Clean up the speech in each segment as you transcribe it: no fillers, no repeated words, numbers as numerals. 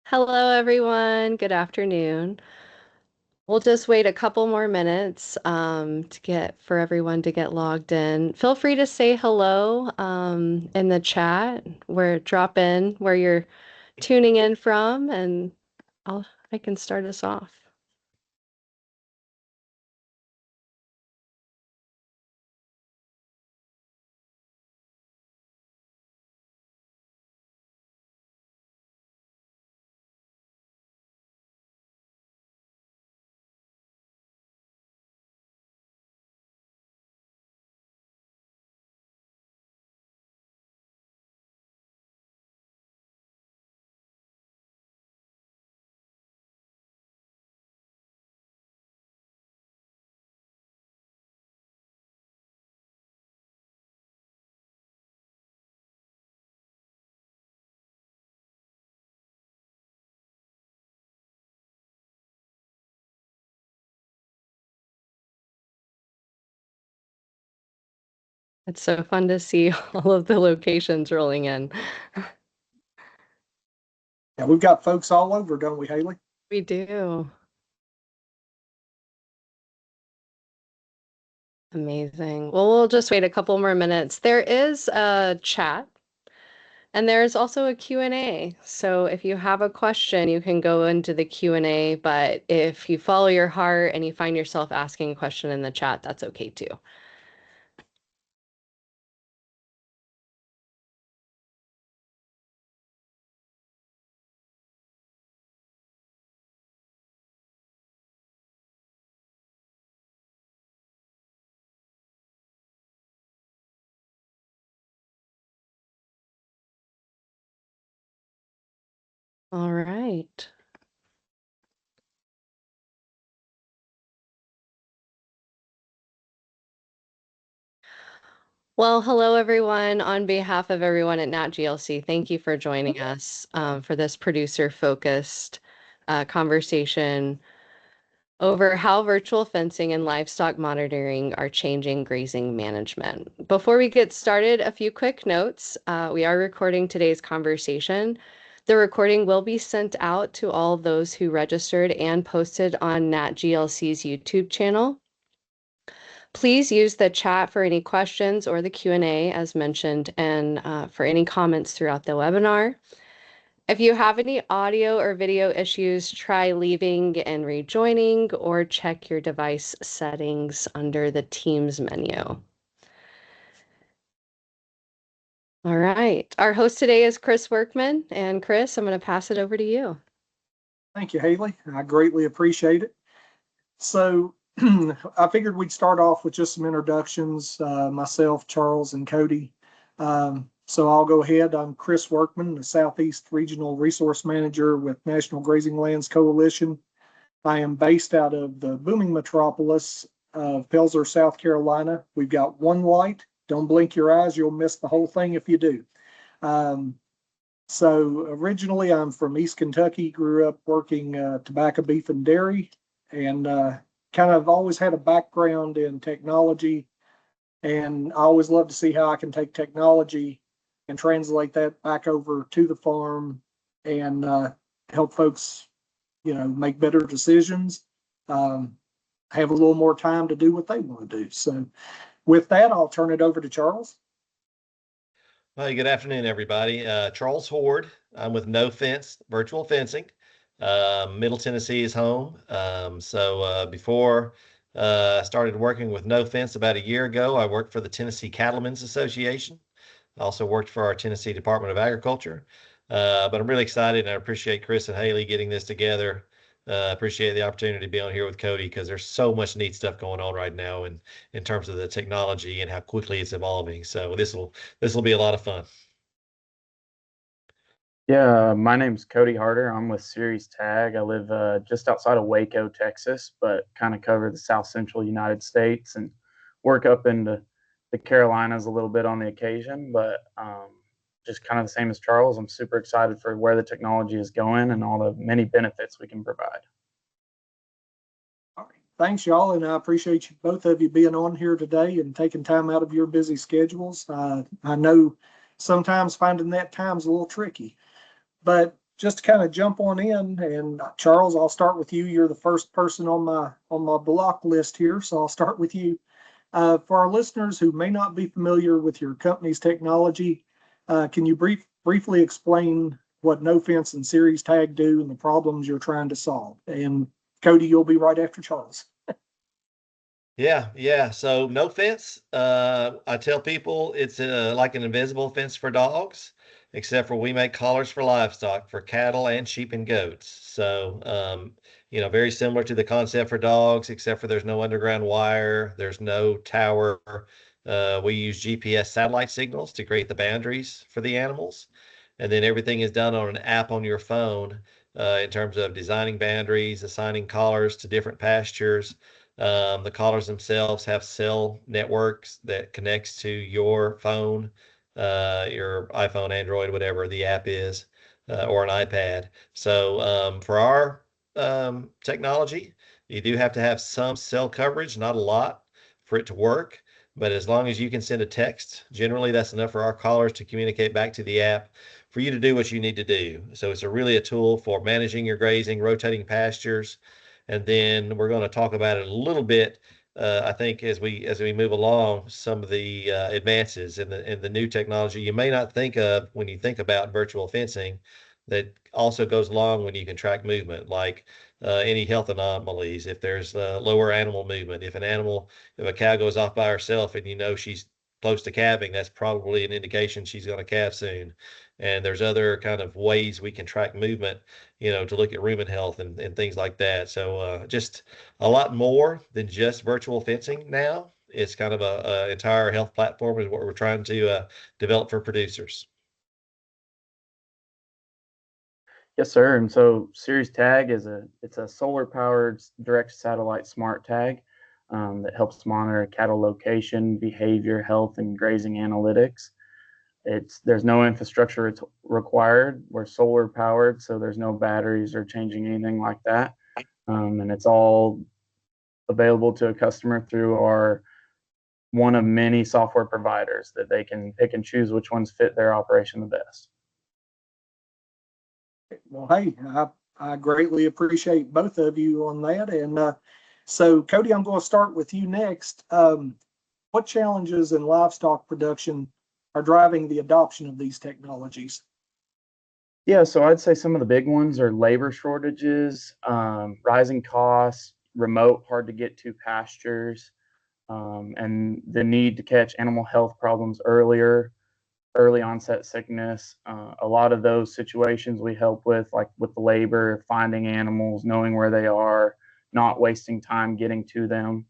Hello, everyone. Good afternoon. We'll just wait a couple more minutes for everyone to get logged in. Feel free to say hello in the chat, where drop in where you're tuning in from, and I can start us off. It's so fun to see all of the locations rolling in. Yeah, we've got folks all over, don't we, Haley? We do. Amazing. Well, we'll just wait a couple more minutes. There is a chat. And there's also a Q&A. So if you have a question, you can go into the Q&A, but if you follow your heart and you find yourself asking a question in the chat, that's okay too. All right. Well, hello everyone. On behalf of everyone at NatGLC, thank you for joining us for this producer-focused conversation over how virtual fencing and livestock monitoring are changing grazing management. Before we get started, a few quick notes. We are recording today's conversation. The recording will be sent out to all those who registered and posted on NatGLC's YouTube channel. Please use the chat for any questions or the Q&A as mentioned, and for any comments throughout the webinar. If you have any audio or video issues, try leaving and rejoining, or check your device settings under the Teams menu. All right. Our host today is Chris Workman. And Chris, I'm going to pass it over to you. Thank you, Haley. I greatly appreciate it. So I figured we'd start off with just some introductions, myself, Charles, and Cody. So I'll go ahead. I'm Chris Workman, the Southeast Regional Resource Manager with National Grazing Lands Coalition. I am based out of the booming metropolis of Pelzer, South Carolina. We've got one light. Don't blink your eyes. You'll miss the whole thing if you do. So originally I'm from East Kentucky, grew up working tobacco, beef, and dairy, and kind of always had a background in technology. And I always love to see how I can take technology and translate that back over to the farm and help folks, make better decisions, have a little more time to do what they want to do. So with that, I'll turn it over to Charles. Well, good afternoon, everybody. Charles Horde. I'm with NoFence Virtual Fencing. Middle Tennessee is home. Before I started working with NoFence about a year ago, I worked for the Tennessee Cattlemen's Association. I also worked for our Tennessee Department of Agriculture. But I'm really excited, and I appreciate Chris and Haley getting this together. Appreciate the opportunity to be on here with Cody, because there's so much neat stuff going on right now in terms of the technology and how quickly it's evolving. So this will be a lot of fun. Yeah, my name's Cody Harder. I'm with Ceres Tag. I live just outside of Waco, Texas, but kind of cover the South Central United States and work up into the Carolinas a little bit on the occasion. But just kind of the same as Charles, I'm super excited for where the technology is going and all the many benefits we can provide. All right. Thanks, y'all, and I appreciate you, both of you, being on here today and taking time out of your busy schedules. I know sometimes finding that time's a little tricky. But just to kind of jump on in, and Charles, I'll start with you. You're the first person on my block list here, so I'll start with you. For our listeners who may not be familiar with your company's technology, can you briefly explain what NoFence and Ceres Tag do and the problems you're trying to solve? And Cody, you'll be right after Charles. Yeah. So no fence. I tell people it's like an invisible fence for dogs, except for we make collars for livestock for cattle and sheep and goats. So, very similar to the concept for dogs, except for there's no underground wire, there's no tower. We use GPS satellite signals to create the boundaries for the animals. And then everything is done on an app on your phone in terms of designing boundaries, assigning collars to different pastures. The collars themselves have cell networks that connects to your phone, your iPhone, Android, whatever the app is, or an iPad. So for our technology, you do have to have some cell coverage, not a lot, for it to work. But as long as you can send a text, generally that's enough for our collars to communicate back to the app for you to do what you need to do. So it's really a tool for managing your grazing, rotating pastures. And then we're going to talk about it a little bit. I think as we move along, some of the advances in the new technology you may not think of when you think about virtual fencing, that also goes along when you can track movement, like any health anomalies. If there's lower animal movement, if a cow goes off by herself and you know she's close to calving, that's probably an indication she's going to calve soon. And there's other kind of ways we can track movement, to look at rumen health and things like that. So just a lot more than just virtual fencing now. It's kind of a entire health platform is what we're trying to develop for producers. Yes, sir. And so Ceres Tag it's a solar powered direct satellite smart tag that helps monitor cattle location, behavior, health, and grazing analytics. There's no infrastructure required. We're solar powered, so there's no batteries or changing anything like that. And it's all available to a customer through our one of many software providers that they can pick and choose which ones fit their operation the best. Well, hey, I greatly appreciate both of you on that. And so, Cody, I'm going to start with you next. What challenges in livestock production are driving the adoption of these technologies? Yeah, so I'd say some of the big ones are labor shortages, rising costs, remote, hard to get to pastures, and the need to catch animal health problems earlier, early onset sickness. A lot of those situations we help with, like with the labor, finding animals, knowing where they are, not wasting time getting to them.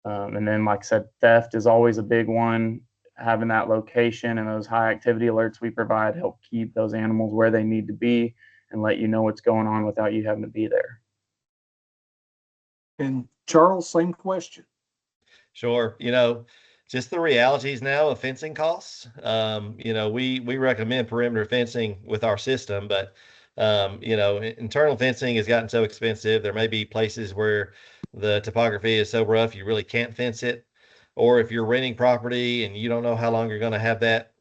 And then, like I said, theft is always a big one. Having that location and those high activity alerts we provide help keep those animals where they need to be and let you know what's going on without you having to be there. And Charles, same question. Sure. Just the realities now of fencing costs. We recommend perimeter fencing with our system, but internal fencing has gotten so expensive. There may be places where the topography is so rough you really can't fence it. Or if you're renting property and you don't know how long you're going to have that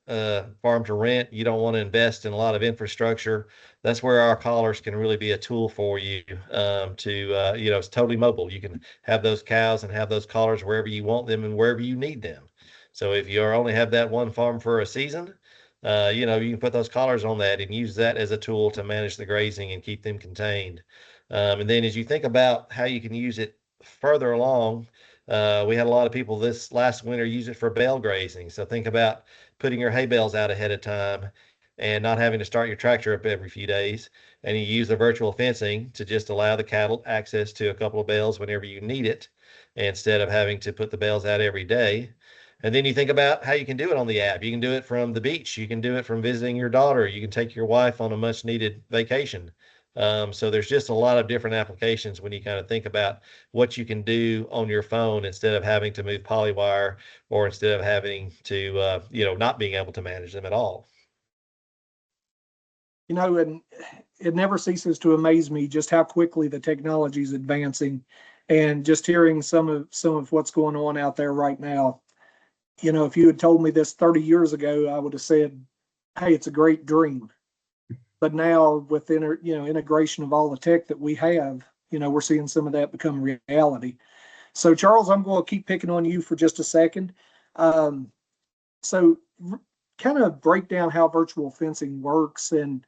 farm to rent, you don't want to invest in a lot of infrastructure. That's where our collars can really be a tool for you it's totally mobile. You can have those cows and have those collars wherever you want them and wherever you need them. So if you only have that one farm for a season, you can put those collars on that and use that as a tool to manage the grazing and keep them contained. And then as you think about how you can use it further along, we had a lot of people this last winter use it for bale grazing. So think about putting your hay bales out ahead of time and not having to start your tractor up every few days. And you use the virtual fencing to just allow the cattle access to a couple of bales whenever you need it, instead of having to put the bales out every day. And then you think about how you can do it on the app. You can do it from the beach. You can do it from visiting your daughter. You can take your wife on a much needed vacation. So there's just a lot of different applications when you kind of think about what you can do on your phone instead of having to move polywire, or instead of having to, not being able to manage them at all. And it never ceases to amaze me just how quickly the technology is advancing, and just hearing some of what's going on out there right now. If you had told me this 30 years ago, I would have said, hey, it's a great dream. but now with integration of all the tech that we have, we're seeing some of that become reality. So Charles, I'm going to keep picking on you for just a second. So kind of break down how virtual fencing works and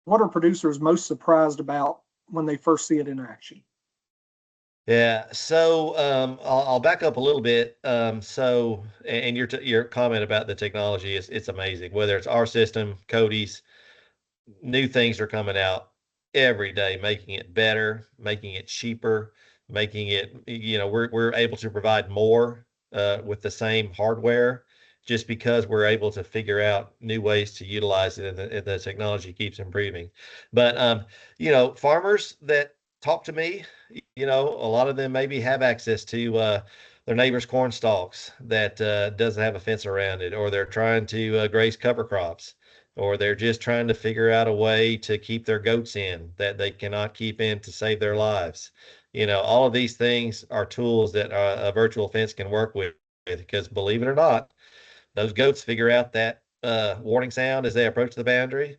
what are producers most surprised about when they first see it in action? Yeah, so I'll back up a little bit. And your comment about the technology is it's amazing. Whether it's our system, Cody's, new things are coming out every day, making it better, making it cheaper, making it, we're able to provide more with the same hardware just because we're able to figure out new ways to utilize it and the technology keeps improving. But, farmers that talk to me, a lot of them maybe have access to their neighbor's corn stalks that doesn't have a fence around it, or they're trying to graze cover crops, or they're just trying to figure out a way to keep their goats in that they cannot keep in to save their lives. All of these things are tools that a virtual fence can work with, because believe it or not, those goats figure out that warning sound as they approach the boundary.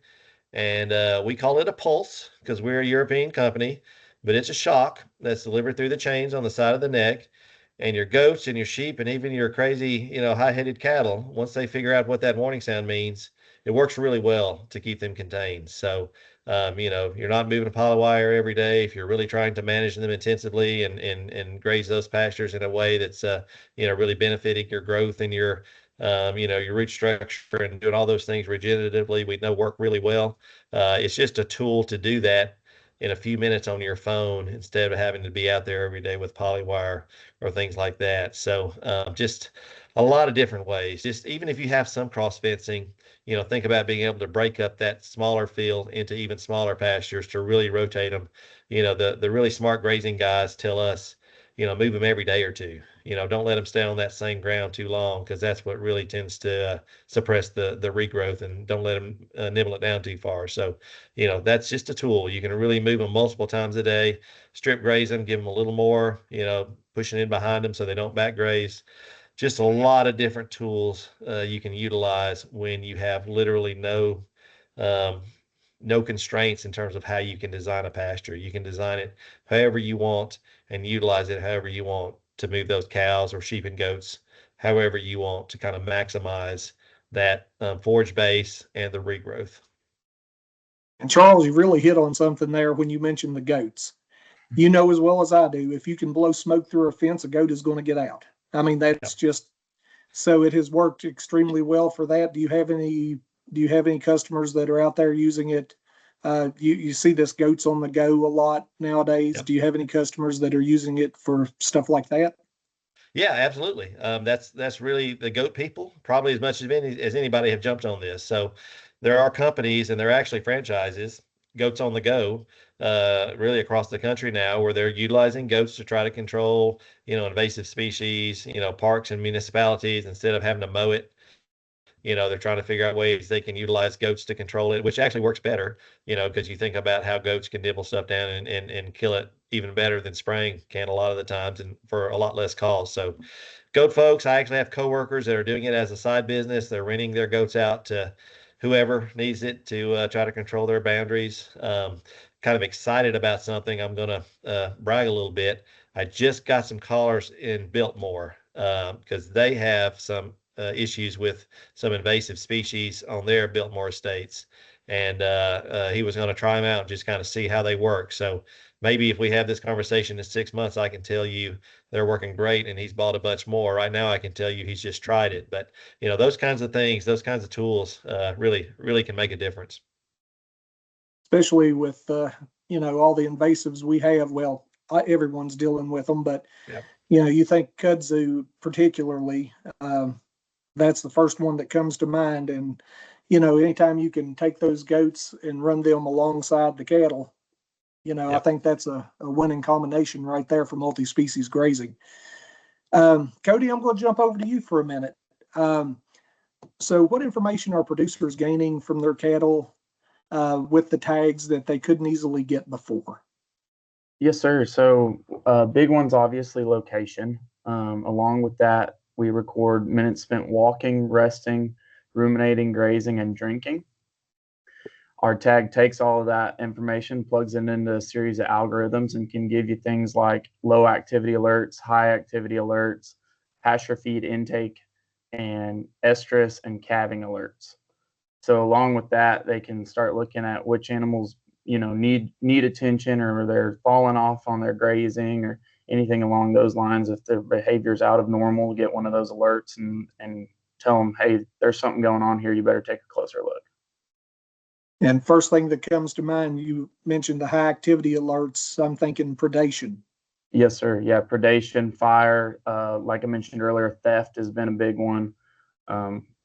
And we call it a pulse because we're a European company, but it's a shock that's delivered through the chains on the side of the neck. And your goats and your sheep and even your crazy, high-headed cattle, once they figure out what that warning sound means, it works really well to keep them contained. So, you're not moving a pile of wire every day if you're really trying to manage them intensively and graze those pastures in a way that's, really benefiting your growth and your root structure, and doing all those things regeneratively, we know work really well. It's just a tool to do that in a few minutes on your phone instead of having to be out there every day with polywire or things like that. So just a lot of different ways. Just even if you have some cross fencing, think about being able to break up that smaller field into even smaller pastures to really rotate them. The really smart grazing guys tell us, move them every day or two. Don't let them stay on that same ground too long, because that's what really tends to suppress the regrowth, and don't let them nibble it down too far. So, that's just a tool. You can really move them multiple times a day, strip graze them, give them a little more, pushing in behind them so they don't back graze. Just a lot of different tools you can utilize when you have literally um, no constraints in terms of how you can design a pasture. You can design it however you want and utilize it however you want to move those cows or sheep and goats however you want to kind of maximize that forage base and the regrowth. And Charles, you really hit on something there when you mentioned the goats. You know as well as I do, if you can blow smoke through a fence, a goat is going to get out. I mean, that's just so it has worked extremely well for that. Do you have any customers that are out there using it? You see this goats on the go a lot nowadays. Yep. Do you have any customers that are using it for stuff like that? Yeah, absolutely. That's really the goat people, probably as much as anybody have jumped on this. So there are companies, and they're actually franchises, Goats on the Go, really across the country now, where they're utilizing goats to try to control, invasive species, parks and municipalities, instead of having to mow it. They're trying to figure out ways they can utilize goats to control it, which actually works better, because you think about how goats can nibble stuff down and kill it even better than spraying can a lot of the times, and for a lot less cost. So goat folks, I actually have coworkers that are doing it as a side business. They're renting their goats out to whoever needs it to try to control their boundaries. Kind of excited about something. I'm going to brag a little bit. I just got some callers in Biltmore because they have some issues with some invasive species on their Biltmore estates. And he was going to try them out and just kind of see how they work. So maybe if we have this conversation in 6 months, I can tell you they're working great and he's bought a bunch more. Right now, I can tell you he's just tried it. But, those kinds of things, those kinds of tools really, really can make a difference. Especially with all the invasives we have. Well, everyone's dealing with them, but Yeah. you think kudzu particularly. That's the first one that comes to mind. And, anytime you can take those goats and run them alongside the cattle, I Yep. think that's a winning combination right there for multi-species grazing. Cody, I'm going to jump over to you for a minute. So what information are producers gaining from their cattle with the tags that they couldn't easily get before? Yes, sir. So big one's obviously location. Along with that, we record minutes spent walking, resting, ruminating, grazing, and drinking. Our tag takes all of that information, plugs it into a series of algorithms, and can give you things like low activity alerts, high activity alerts, pasture feed intake, and estrus and calving alerts. So along with that, they can start looking at which animals, need attention, or they're falling off on their grazing or anything along those lines. If their behavior is out of normal, get one of those alerts and tell them, hey, there's something going on here. You better take a closer look. And first thing that comes to mind, you mentioned the high activity alerts. I'm thinking predation. Yes, sir. Yeah, predation, fire. Like I mentioned earlier, theft has been a big one.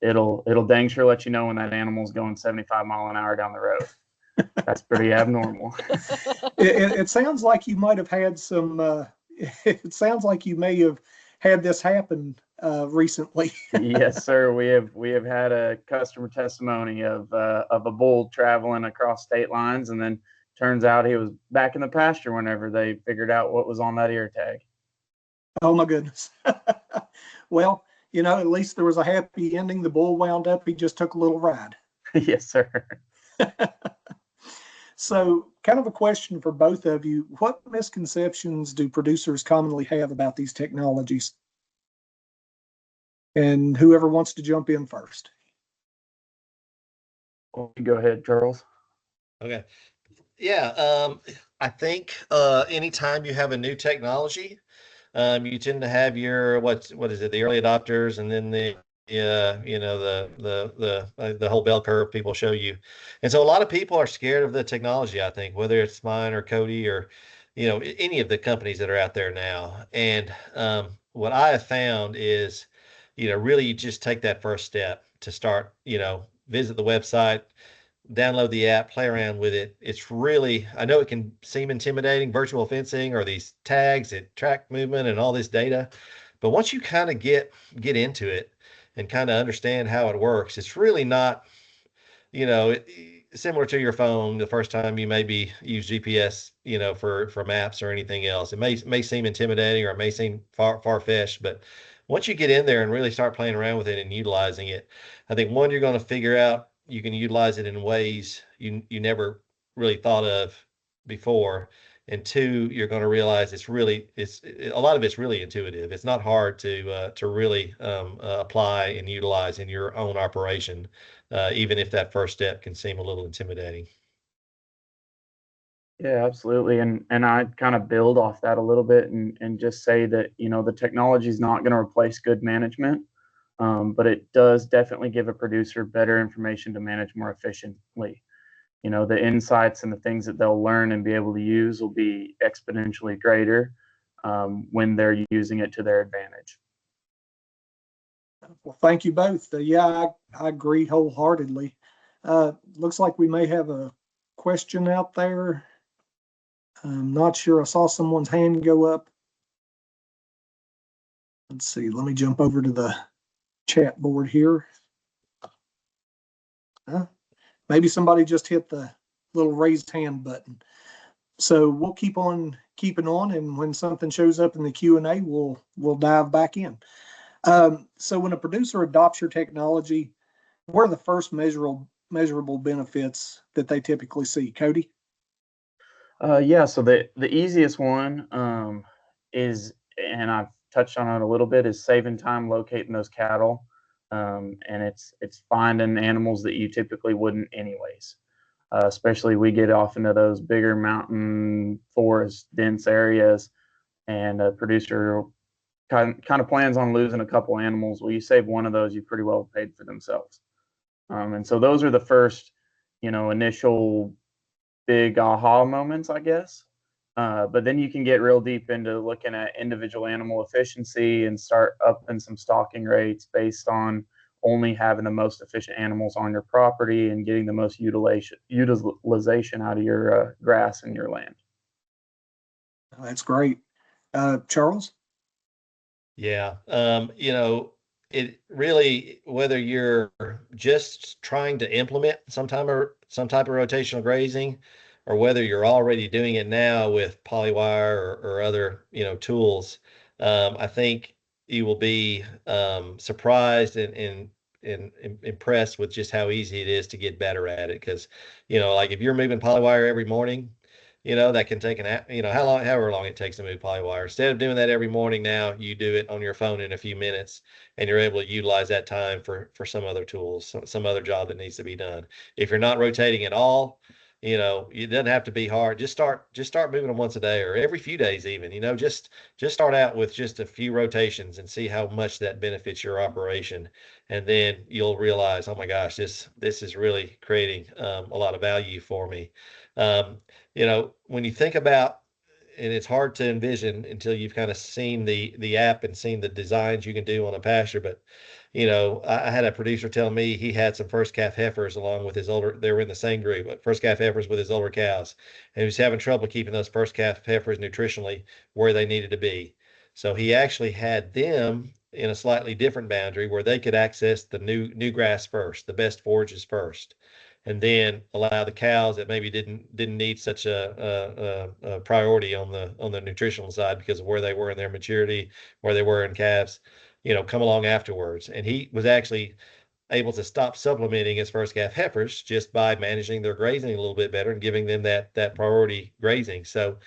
It'll dang sure let you know when that animal's going 75 mile an hour down the road. That's pretty abnormal. It sounds like you might have had some. It sounds like you may have had this happen recently. Yes, sir. We have had a customer testimony of a bull traveling across state lines, and then turns out he was back in the pasture whenever they figured out what was on that ear tag. Oh my goodness. Well, at least there was a happy ending. The bull wound up. He just took a little ride. Yes, sir. So, kind of a question for both of you. What misconceptions do producers commonly have about these technologies? And whoever wants to jump in first. Go ahead, Charles. Okay. Yeah. I think anytime you have a new technology, you tend to have your what is it, the early adopters, and then the the whole bell curve people show you. And so a lot of people are scared of the technology, I think, whether it's mine or Cody or any of the companies that are out there now. And what I have found is really you just take that first step to start, visit the website, download the app, play around with it. It's really, I know it can seem intimidating, virtual fencing or these tags that track movement and all this data. But once you kind of get into it and kind of understand how it works, it's really not, similar to your phone. The first time you maybe use GPS, for maps or anything else, it may seem intimidating or it may seem far-fetched, but once you get in there and really start playing around with it and utilizing it, I think one, you're going to figure out you can utilize it in ways you never really thought of before. And two, you're going to realize it's a lot of it's really intuitive. It's not hard to really apply and utilize in your own operation, even if that first step can seem a little intimidating. Yeah, absolutely. And I kind of build off that a little bit and just say that, the technology is not going to replace good management, but it does definitely give a producer better information to manage more efficiently. The insights and the things that they'll learn and be able to use will be exponentially greater when they're using it to their advantage. Well, thank you both. Yeah, I agree wholeheartedly. Looks like we may have a question out there. I'm not sure. I saw someone's hand go up. Let's see. Let me jump over to the chat board here. Maybe somebody just hit the little raised hand button. So we'll keep on keeping on, and when something shows up in the Q&A, we'll dive back in. So when a producer adopts your technology, what are the first measurable benefits that they typically see? Cody? Yeah, so the easiest one is, and I've touched on it a little bit, is saving time locating those cattle. And it's finding animals that you typically wouldn't anyways. Especially we get off into those bigger mountain forest dense areas, and a producer kind of plans on losing a couple animals. Well, you save one of those, you pretty well paid for themselves. And so those are the first, initial big aha moments, I guess. But then you can get real deep into looking at individual animal efficiency and start upping some stalking rates based on only having the most efficient animals on your property and getting the most utilization out of your grass and your land. That's great. Charles? Yeah. It really, whether you're just trying to implement some type of rotational grazing, or whether you're already doing it now with polywire or other, tools, I think you will be surprised and impressed with just how easy it is to get better at it. Because, like if you're moving polywire every morning, that can take however long it takes to move polywire. Instead of doing that every morning, now you do it on your phone in a few minutes, and you're able to utilize that time for some other tools, some other job that needs to be done. If you're not rotating at all, it doesn't have to be hard. Just start moving them once a day or every few days even. Just start out with just a few rotations and see how much that benefits your operation, and then you'll realize, oh my gosh, this is really creating a lot of value for me. When you think about, and it's hard to envision until you've kind of seen the app and seen the designs you can do on a pasture. But, I had a producer tell me he had some first calf heifers along with his older, they were in the same group, but first calf heifers with his older cows. And he was having trouble keeping those first calf heifers nutritionally where they needed to be. So he actually had them in a slightly different boundary where they could access the new grass first, the best forages first, and then allow the cows that maybe didn't need such a priority on the nutritional side because of where they were in their maturity, where they were in calves, come along afterwards. And he was actually able to stop supplementing his first calf heifers just by managing their grazing a little bit better and giving them that priority grazing. So,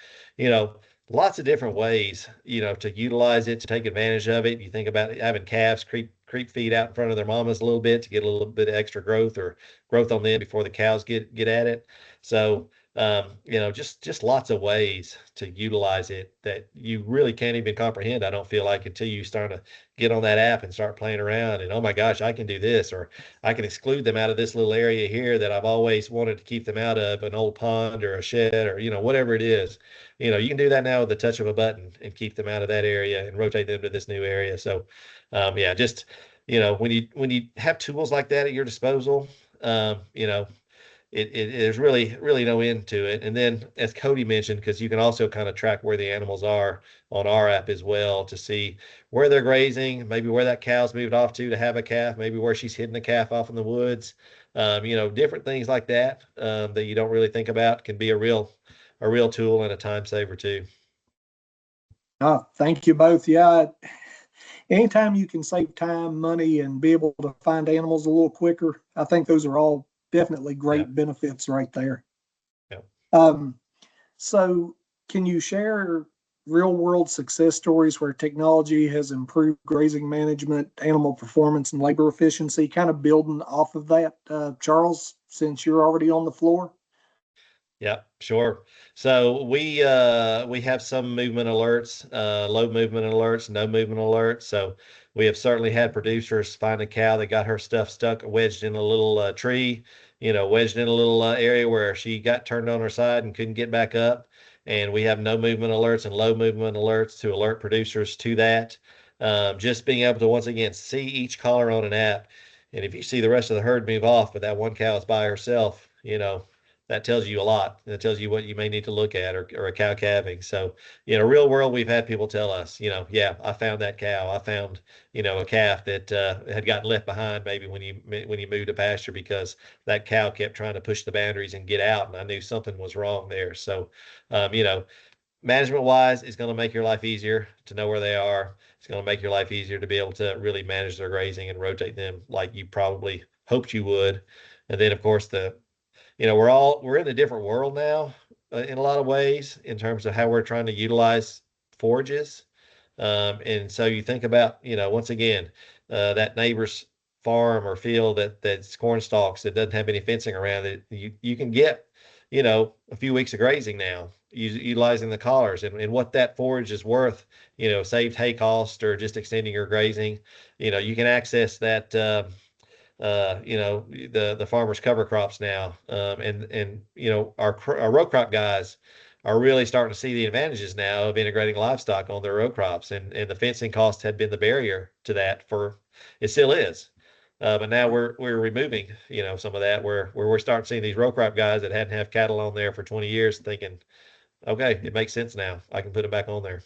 lots of different ways, to utilize it, to take advantage of it. You think about having calves creep feed out in front of their mamas a little bit to get a little bit of extra growth on them before the cows get at it. So, just lots of ways to utilize it that you really can't even comprehend, I don't feel like, until you start to get on that app and start playing around and, oh my gosh, I can do this, or I can exclude them out of this little area here that I've always wanted to keep them out of, an old pond or a shed or, whatever it is. You can do that now with the touch of a button and keep them out of that area and rotate them to this new area. So, just, when you have tools like that at your disposal, there's really no end to it. And then, as Cody mentioned, because you can also kind of track where the animals are on our app as well to see where they're grazing, maybe where that cow's moved off to have a calf, maybe where she's hidden a calf off in the woods. Different things like that that you don't really think about can be a real tool and a time saver too. Oh, thank you both. Yeah, anytime you can save time, money, and be able to find animals a little quicker, I think those are all definitely great benefits right there. Yeah. So can you share real world success stories where technology has improved grazing management, animal performance, and labor efficiency, kind of building off of that, Charles, since you're already on the floor? Yeah, sure. So we have some movement alerts, low movement alerts, no movement alerts. So we have certainly had producers find a cow that got her stuff stuck, wedged in a little tree, wedged in a little area where she got turned on her side and couldn't get back up. And we have no movement alerts and low movement alerts to alert producers to that. Just being able to, once again, see each collar on an app. And if you see the rest of the herd move off, but that one cow is by herself, that tells you a lot. That tells you what you may need to look at, or a cow calving. So, real world, we've had people tell us, yeah, I found that cow. I found, a calf that had gotten left behind maybe when you moved to pasture because that cow kept trying to push the boundaries and get out, and I knew something was wrong there. So, management wise, it's going to make your life easier to know where they are. It's going to make your life easier to be able to really manage their grazing and rotate them like you probably hoped you would. And then, of course, we're in a different world now in a lot of ways in terms of how we're trying to utilize forages. And so you think about, once again, that neighbor's farm or field that's corn stalks that doesn't have any fencing around it. You can get, a few weeks of grazing now utilizing the collars, and what that forage is worth, saved hay cost or just extending your grazing. You can access that, the farmers cover crops now. And our row crop guys are really starting to see the advantages now of integrating livestock on their row crops, and the fencing cost had been the barrier to that it still is. But now we're removing, some of that where we're starting seeing these row crop guys that hadn't have cattle on there for 20 years thinking, okay, it makes sense now. I can put it back on there.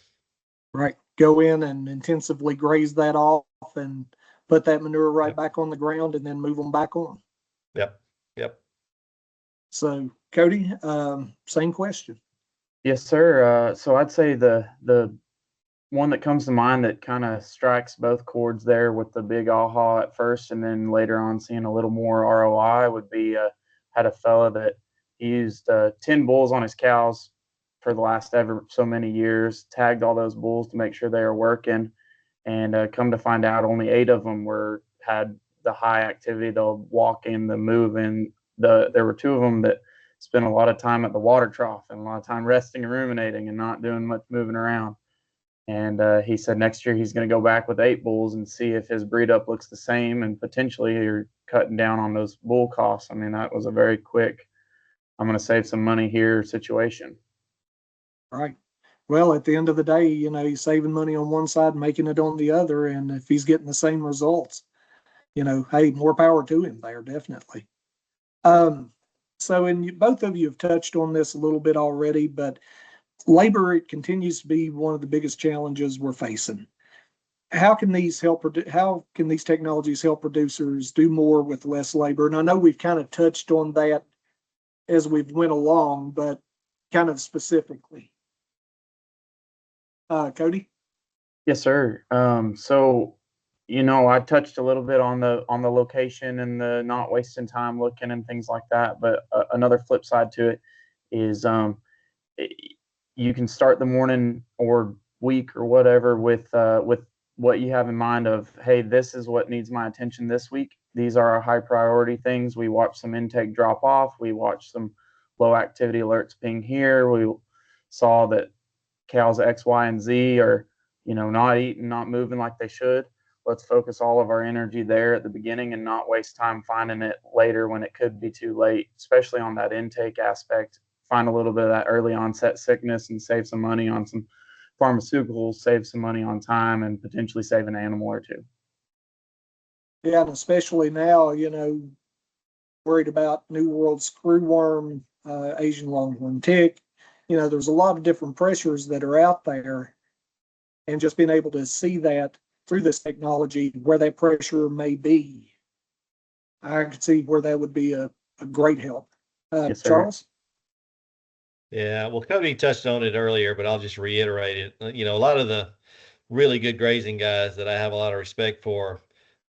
Right. Go in and intensively graze that off and put that manure right back on the ground and then move them back on. Yep. So Cody, same question. Yes, sir. So I'd say the one that comes to mind that kind of strikes both chords there with the big aha at first, and then later on seeing a little more ROI would be had a fella that he used 10 bulls on his cows for the last ever so many years, tagged all those bulls to make sure they were working, and come to find out only 8 of them had the high activity, the walking, the moving. There were 2 of them that spent a lot of time at the water trough and a lot of time resting and ruminating and not doing much moving around. And he said next year he's going to go back with 8 bulls and see if his breed up looks the same, and potentially you're cutting down on those bull costs. I mean, that was a very quick, I'm going to save some money here situation. Right. Well, at the end of the day, he's saving money on one side, making it on the other. And if he's getting the same results, hey, more power to him there, definitely. So, and both of you have touched on this a little bit already, but labor, it continues to be one of the biggest challenges we're facing. How can these technologies help producers do more with less labor? And I know we've kind of touched on that as we've went along, but kind of specifically. Cody? Yes, sir. So, I touched a little bit on the location and the not wasting time looking and things like that. But another flip side to it is you can start the morning or week or whatever with what you have in mind of, hey, this is what needs my attention this week. These are our high priority things. We watch some intake drop off. We watch some low activity alerts ping here. We saw that cows X, Y, and Z are, not eating, not moving like they should. Let's focus all of our energy there at the beginning and not waste time finding it later when it could be too late, especially on that intake aspect. Find a little bit of that early onset sickness and save some money on some pharmaceuticals, save some money on time, and potentially save an animal or 2. Yeah, and especially now, worried about New World screwworm, Asian longhorn tick. There's a lot of different pressures that are out there, and just being able to see that through this technology where that pressure may be, I could see where that would be a great help. Yes, Charles? Yeah, well, Cody touched on it earlier, but I'll just reiterate it. A lot of the really good grazing guys that I have a lot of respect for,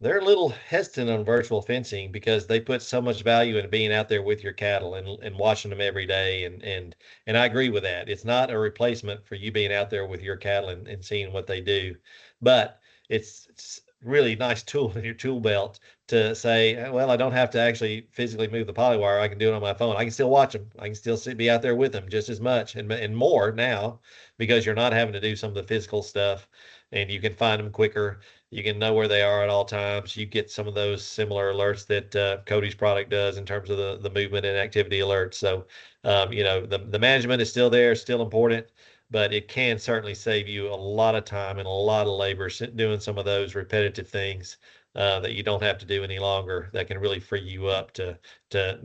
they're a little hesitant on virtual fencing because they put so much value in being out there with your cattle and watching them every day. And I agree with that. It's not a replacement for you being out there with your cattle and seeing what they do, but it's really nice tool in your tool belt to say, well, I don't have to actually physically move the polywire. I can do it on my phone. I can still watch them. I can still be out there with them just as much and more now because you're not having to do some of the physical stuff, and you can find them quicker. You can know where they are at all times. You get some of those similar alerts that Cody's product does in terms of the movement and activity alerts. So, the management is still there, still important, but it can certainly save you a lot of time and a lot of labor doing some of those repetitive things that you don't have to do any longer. That can really free you up to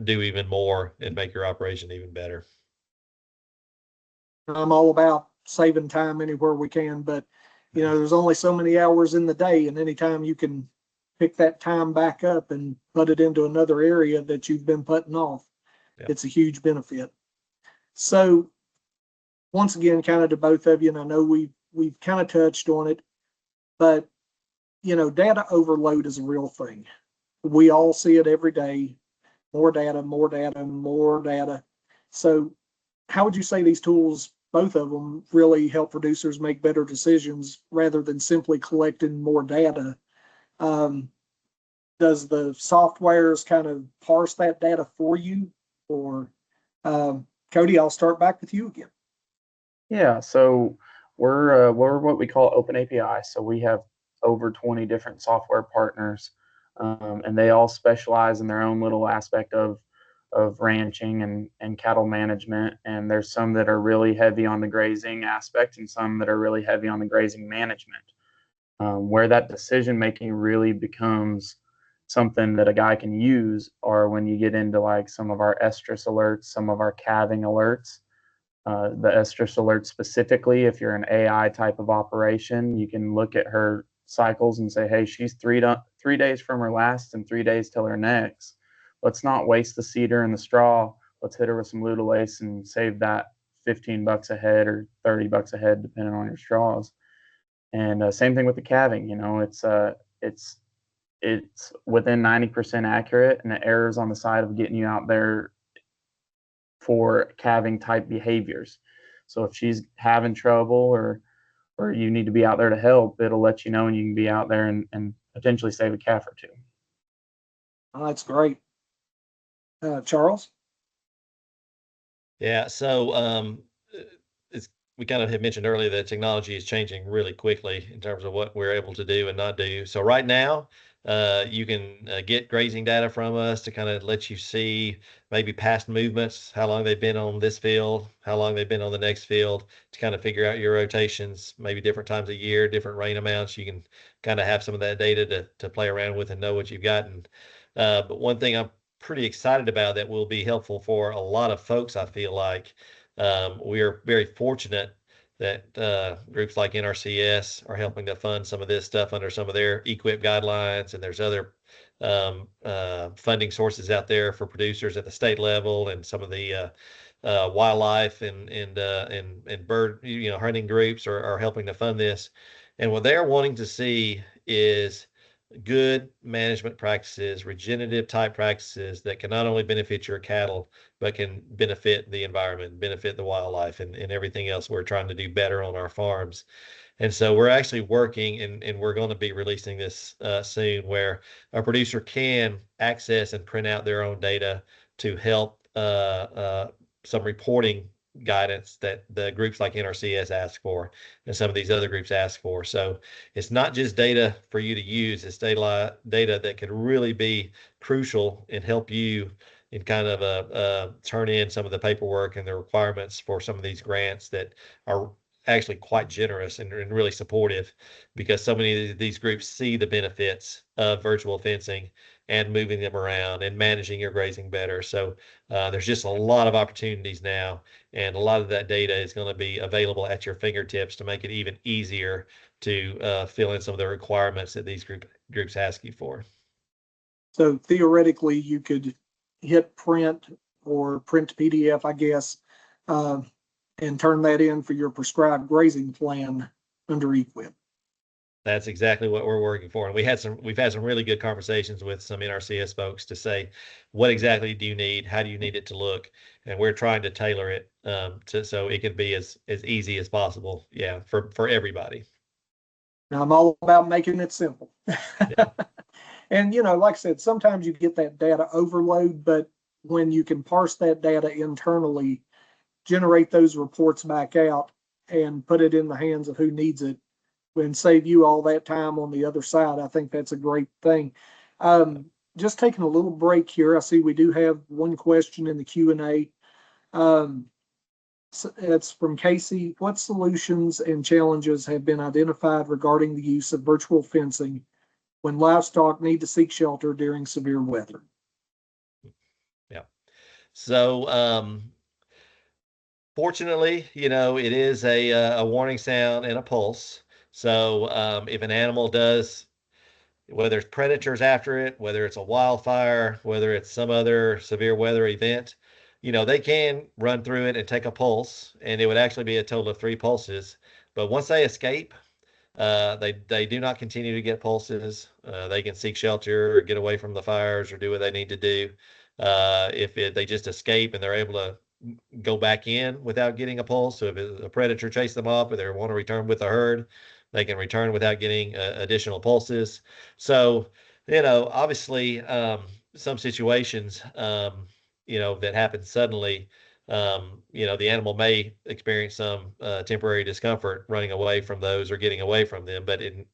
do even more and make your operation even better. I'm all about saving time anywhere we can, but there's only so many hours in the day, and anytime you can pick that time back up and put it into another area that you've been putting off, it's a huge benefit. So once again, kind of to both of you, and I know we've kind of touched on it, but data overload is a real thing. We all see it every day. More data, more data, more data. So how would you say these tools, both of them, really help producers make better decisions rather than simply collecting more data? Does the softwares kind of parse that data for you? Or Cody, I'll start back with you again. Yeah, so we're what we call open API. So we have over 20 different software partners, and they all specialize in their own little aspect of ranching and cattle management. And there's some that are really heavy on the grazing aspect and some that are really heavy on the grazing management, where that decision making really becomes something that a guy can use, or when you get into like some of our estrus alerts, some of our calving alerts. The estrus alert specifically, if you're an AI type of operation, you can look at her cycles and say, hey, she's 3 days from her last and 3 days till her next. Let's not waste the cedar and the straw. Let's hit her with some Ludolace and save that $15 a head or $30 a head, depending on your straws. And same thing with the calving. It's within 90% accurate, and the errors on the side of getting you out there for calving type behaviors. So if she's having trouble or you need to be out there to help, it'll let you know, and you can be out there and potentially save a calf or two. Oh, that's great. Charles? Yeah, so we kind of had mentioned earlier that technology is changing really quickly in terms of what we're able to do and not do. So right now, you can get grazing data from us to kind of let you see maybe past movements, how long they've been on this field, how long they've been on the next field, to kind of figure out your rotations, maybe different times a year, different rain amounts. You can kind of have some of that data to play around with and know what you've gotten. But one thing I'm pretty excited about that will be helpful for a lot of folks, I feel like. We are very fortunate that groups like NRCS are helping to fund some of this stuff under some of their EQIP guidelines, and there's other funding sources out there for producers at the state level, and some of the wildlife and bird hunting groups are helping to fund this. And what they're wanting to see is good management practices, regenerative type practices that can not only benefit your cattle, but can benefit the environment, benefit the wildlife, and everything else we're trying to do better on our farms. And so we're actually working, and we're going to be releasing this soon, where a producer can access and print out their own data to help some reporting guidance that the groups like NRCS ask for and some of these other groups ask for. So it's not just data for you to use, it's data that could really be crucial and help you in kind of turn in some of the paperwork and the requirements for some of these grants that are actually quite generous and really supportive, because so many of these groups see the benefits of virtual fencing and moving them around and managing your grazing better. So there's just a lot of opportunities now, and a lot of that data is going to be available at your fingertips to make it even easier to fill in some of the requirements that these groups ask you for. So theoretically, you could hit print or print to PDF, I guess, and turn that in for your prescribed grazing plan under EQIP. That's exactly what we're working for. And we've had some really good conversations with some NRCS folks to say, what exactly do you need? How do you need it to look? And we're trying to tailor it so it can be as easy as possible. Yeah, for everybody. Now, I'm all about making it simple. Yeah. And, like I said, sometimes you get that data overload, but when you can parse that data internally, generate those reports back out and put it in the hands of who needs it, and save you all that time on the other side, I think that's a great thing. Just taking a little break here. I see we do have one question in the Q&A. It's from Casey. What solutions and challenges have been identified regarding the use of virtual fencing when livestock need to seek shelter during severe weather? Yeah. So fortunately, it is a warning sound and a pulse. So if an animal does, whether it's predators after it, whether it's a wildfire, whether it's some other severe weather event, they can run through it and take a pulse, and it would actually be a total of 3 pulses. But once they escape, they do not continue to get pulses. They can seek shelter or get away from the fires or do what they need to do. If they just escape and they're able to go back in without getting a pulse, so if a predator chases them off or they want to return with the herd, they can return without getting additional pulses. So, obviously, some situations, that happen suddenly, the animal may experience some temporary discomfort running away from those or getting away from them. But in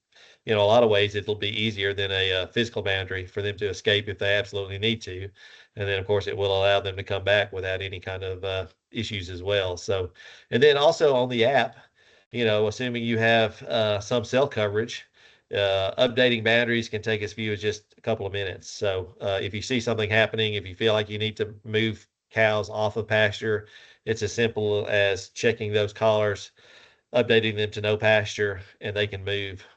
a lot of ways, it'll be easier than a physical boundary for them to escape if they absolutely need to. And then, of course, it will allow them to come back without any kind of issues as well. So, and then also on the app, assuming you have some cell coverage, updating boundaries can take as few as just a couple of minutes. So if you see something happening, if you feel like you need to move cows off of pasture, it's as simple as checking those collars, updating them to no pasture, and they can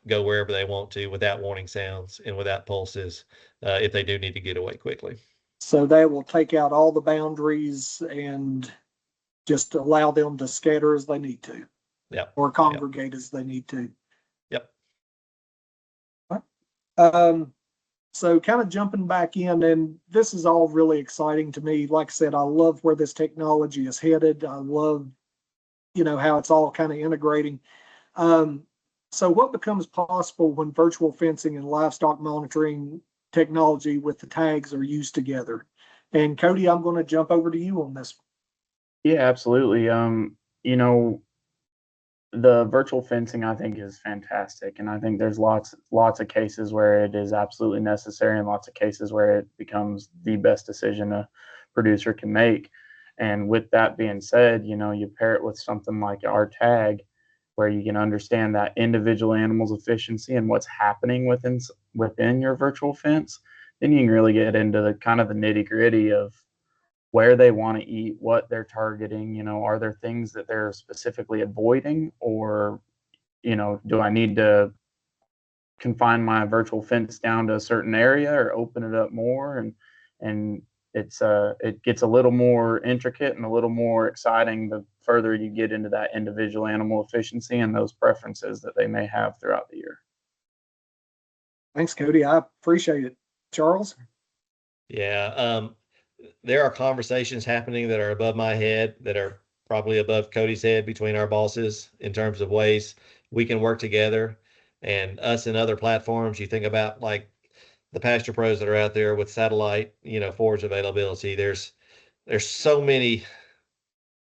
go wherever they want to without warning sounds and without pulses if they do need to get away quickly. So that will take out all the boundaries and just allow them to scatter as they need to. Yeah. Or congregate as they need to. So kind of jumping back in, and this is all really exciting to me. Like I said, I love where this technology is headed. I love, how it's all kind of integrating. Um, so what becomes possible when virtual fencing and livestock monitoring technology with the tags are used together? And Cody, I'm going to jump over to you on this. Yeah, absolutely. You know, the virtual fencing I think is fantastic, and I think there's lots of cases where it is absolutely necessary, and lots of cases where it becomes the best decision a producer can make. And with that being said, you pair it with something like our tag, where you can understand that individual animal's efficiency and what's happening within your virtual fence. Then you can really get into the kind of the nitty gritty of where they want to eat, what they're targeting. Are there things that they're specifically avoiding, or do I need to confine my virtual fence down to a certain area or open it up more? And it gets a little more intricate and a little more exciting the further you get into that individual animal efficiency and those preferences that they may have throughout the year. Thanks, Cody. I appreciate it. Charles? Yeah. There are conversations happening that are above my head, that are probably above Cody's head, between our bosses in terms of ways we can work together, and us and other platforms. You think about like the pasture pros that are out there with satellite, forage availability. There's so many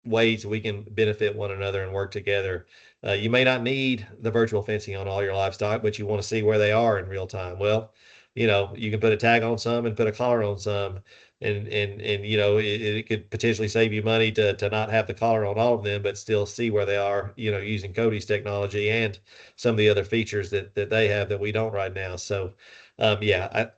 ways we can benefit one another and work together. You may not need the virtual fencing on all your livestock, but you want to see where they are in real time. Well, you can put a tag on some and put a collar on some, and it could potentially save you money to not have the collar on all of them, but still see where they are, using Cody's technology and some of the other features that they have that we don't right now. So, yeah,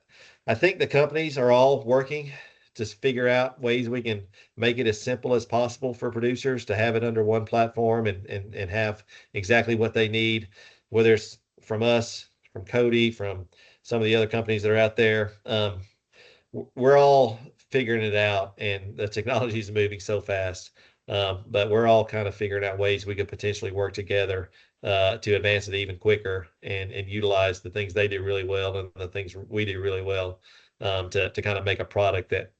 I think the companies are all working to figure out ways we can make it as simple as possible for producers to have it under one platform, and have exactly what they need, whether it's from us, from Cody, from some of the other companies that are out there. We're all figuring it out, and the technology is moving so fast. But we're all kind of figuring out ways we could potentially work together to advance it even quicker, and utilize the things they do really well and the things we do really well, to kind of make a product that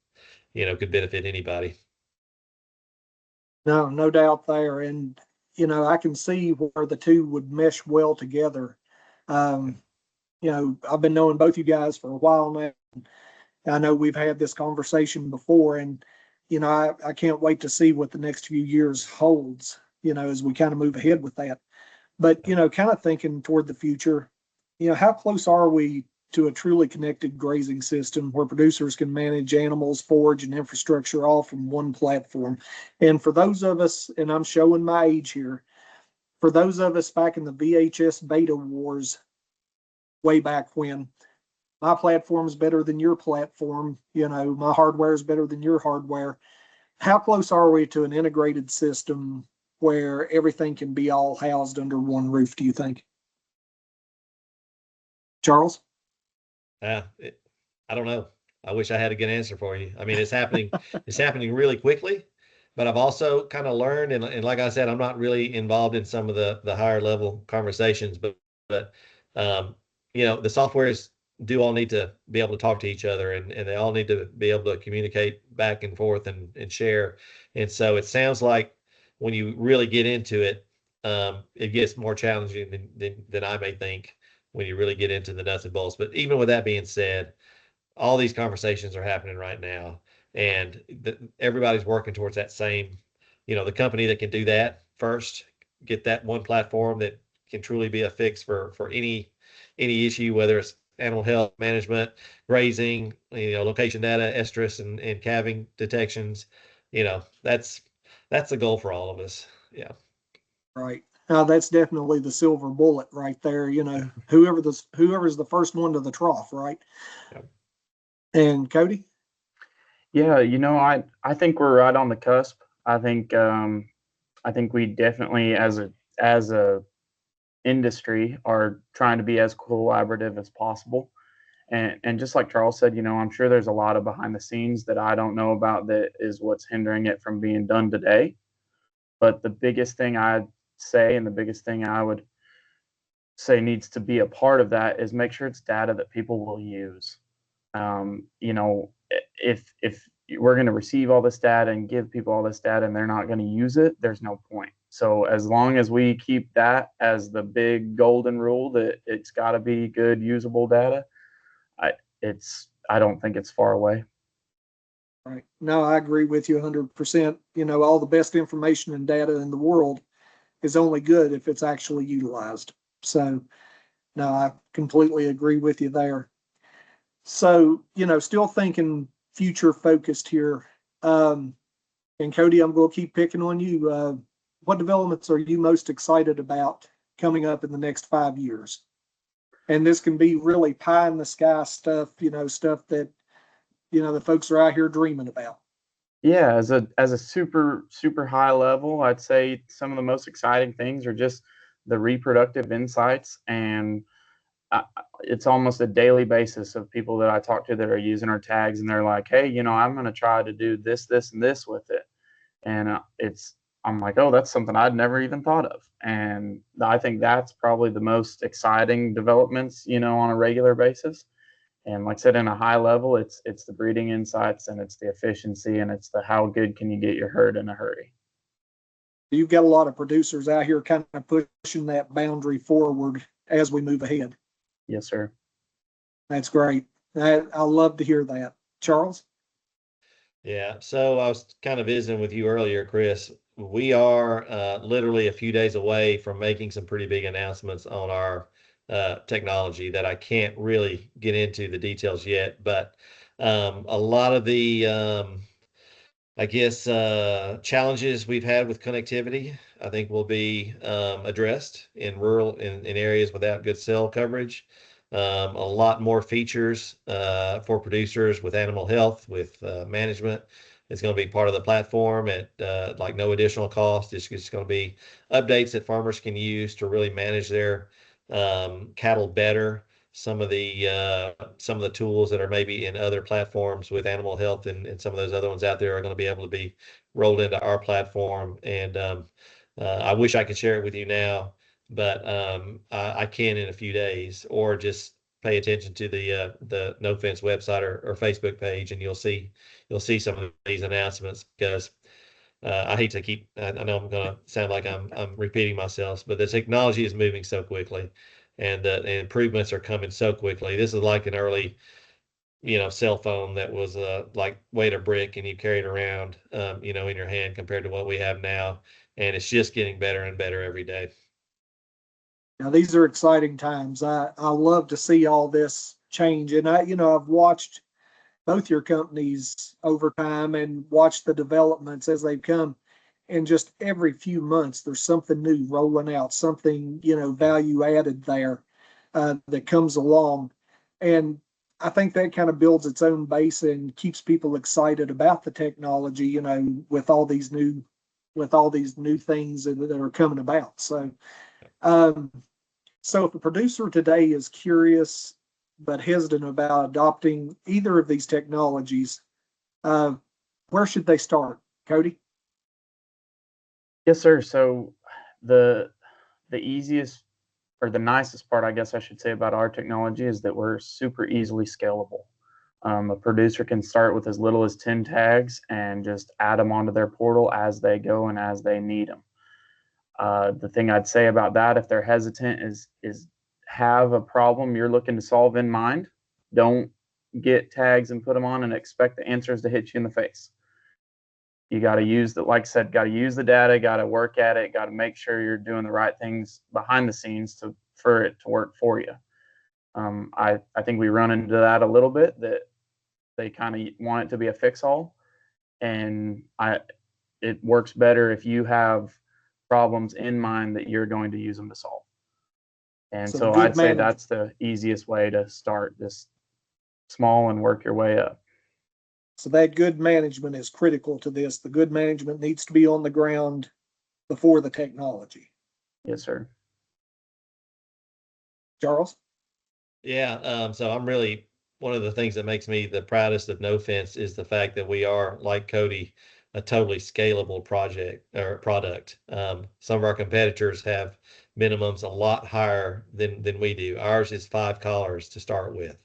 could benefit anybody. No doubt there. And, I can see where the two would mesh well together. Um, I've been knowing both you guys for a while now. I know we've had this conversation before, and, I can't wait to see what the next few years holds, as we kind of move ahead with that. But, kind of thinking toward the future, how close are we to a truly connected grazing system where producers can manage animals, forage, and infrastructure all from one platform? And for those of us, and I'm showing my age here, for those of us back in the VHS beta wars way back when, my platform is better than your platform, my hardware is better than your hardware. How close are we to an integrated system where everything can be all housed under one roof, do you think? Charles? I don't know. I wish I had a good answer for you. I mean, it's happening. It's happening really quickly, but I've also kind of learned, and like I said, I'm not really involved in some of the higher level conversations, but the softwares do all need to be able to talk to each other, and they all need to be able to communicate back and forth, and share. And so it sounds like when you really get into it, it gets more challenging than I may think, when you really get into the nuts and bolts. But even with that being said, all these conversations are happening right now, and everybody's working towards that same, the company that can do that first, get that one platform that can truly be a fix for any issue, whether it's animal health management, grazing, location data, estrus and calving detections. That's the goal for all of us. Yeah. Right. That's definitely the silver bullet right there. Whoever's the first one to the trough, right? Yep. And Cody? Yeah, I think we're right on the cusp. I think we definitely, as a industry, are trying to be as collaborative as possible. And just like Charles said, I'm sure there's a lot of behind the scenes that I don't know about that is what's hindering it from being done today. But the biggest thing I'd say, and the biggest thing I would say needs to be a part of that is make sure it's data that people will use. You know, if we're going to receive all this data and give people all this data and they're not going to use it, there's no point. So as long as we keep that as the big golden rule that it's got to be good usable data, I don't think it's far away. Right. No, I agree with you 100%. You know, all the best information and data in the world is only good if it's actually utilized. So, no, I completely agree with you there. So, you know, still thinking future focused here. And Cody, I'm going to keep picking on you. What developments are you most excited about coming up in the next 5 years? And this can be really pie in the sky stuff, you know, stuff that, you know, the folks are out here dreaming about. Yeah, as a super high level, I'd say some of the most exciting things are just the reproductive insights, and it's almost a daily basis of people that I talk to that are using our tags, and they're like, "Hey, you know, I'm going to try to do this, this, and this with it," and I'm like, "Oh, that's something I'd never even thought of," and I think that's probably the most exciting developments, you know, on a regular basis. And like I said, in a high level, it's the breeding insights and it's the efficiency and it's the how good can you get your herd in a hurry. You've got a lot of producers out here kind of pushing that boundary forward as we move ahead. Yes, sir. That's great. I love to hear that. Charles? Yeah, so I was kind of visiting with you earlier, Chris. We are literally a few days away from making some pretty big announcements on our technology that I can't really get into the details yet, but a lot of the I guess challenges we've had with connectivity, I think will be addressed in rural in areas without good cell coverage. A lot more features for producers with animal health, with management. It's going to be part of the platform at like no additional cost. It's just going to be updates that farmers can use to really manage their cattle better. Some of the tools that are maybe in other platforms with animal health and some of those other ones out there are going to be able to be rolled into our platform. And I wish I could share it with you now, but I can in a few days, or just pay attention to the NoFence website or Facebook page, and you'll see some of these announcements, because I hate to keep. I know I'm going to sound like I'm repeating myself, but the technology is moving so quickly, and the improvements are coming so quickly. This is like an early, cell phone that was like weighed a brick and you carried around, in your hand, compared to what we have now, and it's just getting better and better every day. Now, these are exciting times. I love to see all this change. And I've watched both your companies over time and watched the developments as they've come. And just every few months, there's something new rolling out, something, value added there that comes along. And I think that kind of builds its own base and keeps people excited about the technology, with all these new things that are coming about. Um, so if a producer today is curious but hesitant about adopting either of these technologies, where should they start, Cody? Yes, sir. So the easiest or the nicest part, I guess I should say, about our technology is that we're super easily scalable. A producer can start with as little as 10 tags and just add them onto their portal as they go and as they need them. The thing I'd say about that, if they're hesitant, is have a problem you're looking to solve in mind. Don't get tags and put them on and expect the answers to hit you in the face. You got to use the, like I said, got to use the data, got to work at it, got to make sure you're doing the right things behind the scenes for it to work for you. I think we run into that a little bit, that they kind of want it to be a fix-all, and it works better if you have problems in mind that you're going to use them to solve. And so I'd say that's the easiest way to start, this small and work your way up. So that good management is critical to this. The good management needs to be on the ground before the technology. Yes, sir. Charles? Yeah, so I'm really, one of the things that makes me the proudest of NoFence is the fact that we are, like Cody, a totally scalable project or product. Some of our competitors have minimums a lot higher than we do. Ours is 5 collars to start with.